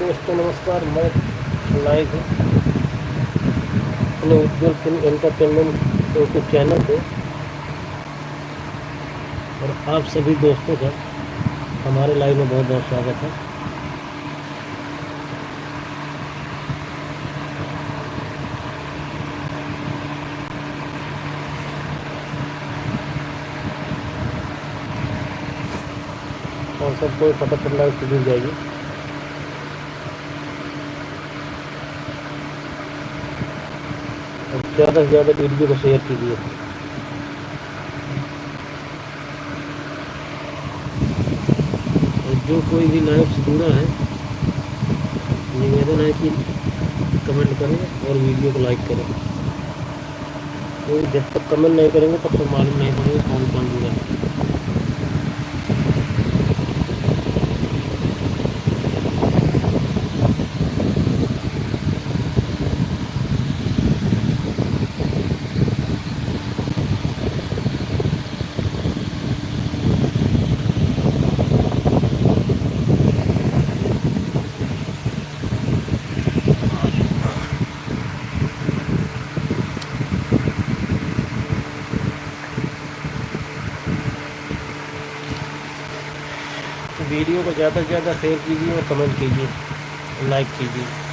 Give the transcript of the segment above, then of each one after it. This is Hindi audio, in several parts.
दोस्तों नमस्कार। मैं लाइव हूँ अपने उज्जवल फिल्म एंटरटेनमेंट यूट्यूब चैनल पे, और आप सभी दोस्तों का हमारे लाइव में बहुत बहुत स्वागत है। और सबको फटाफट लाइव से जुड़ जाइए। और ज़्यादा से ज़्यादा वीडियो को शेयर कीजिए। और जो कोई भी लाइव से जुड़ा है, निवेदन है कि कमेंट करें और वीडियो को लाइक करें। तो जब तक कमेंट नहीं करेंगे तब तक मालूम नहीं पड़ेगा कौन कौन जुड़ा है। वीडियो को ज़्यादा से ज़्यादा शेयर कीजिए और कमेंट कीजिए, लाइक कीजिए।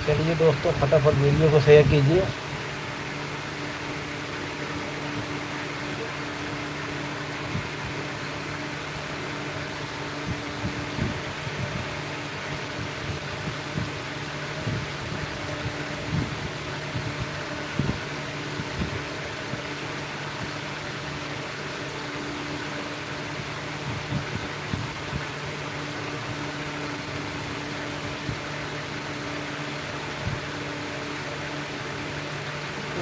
चलिए दोस्तों फटाफट वीडियो को शेयर कीजिए।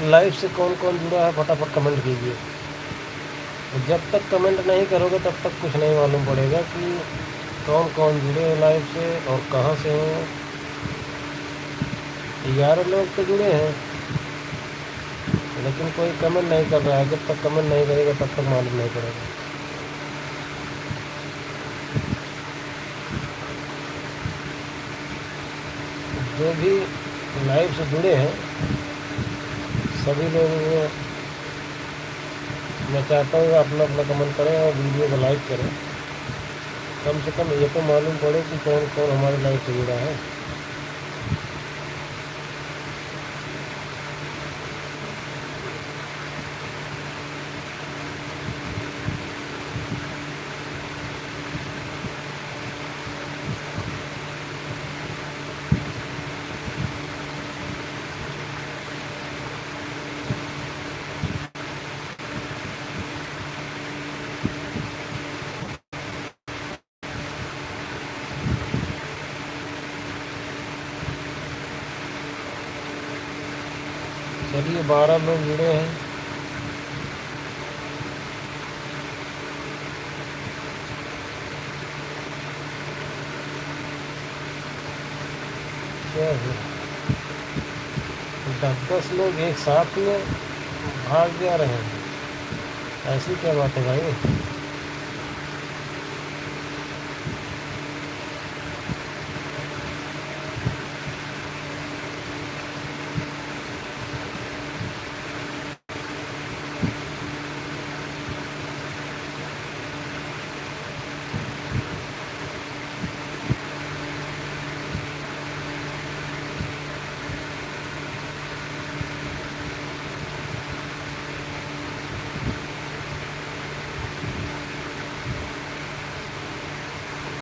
लाइव से कौन कौन जुड़ा है फटाफट कमेंट कीजिए। जब तक कमेंट नहीं करोगे तब तक कुछ नहीं मालूम पड़ेगा कि कौन कौन जुड़े हैं लाइव से और कहाँ से हैं। 11 लोग तो जुड़े हैं, लेकिन कोई कमेंट नहीं कर रहा है। जब तक कमेंट नहीं करेगा तब तक मालूम नहीं पड़ेगा। जो भी लाइव से जुड़े हैं सभी लोग, मैं चाहता हूँ अपना अपना कमेंट करें और वीडियो को लाइक करें। कम से कम ये तो मालूम पड़े कि कौन कौन हमारे लाइव से जुड़ा है। चलिए 12 लोग जुड़े हैं। क्या है 10 लोग एक साथ में भाग जा रहे हैं, ऐसी क्या बात है भाई।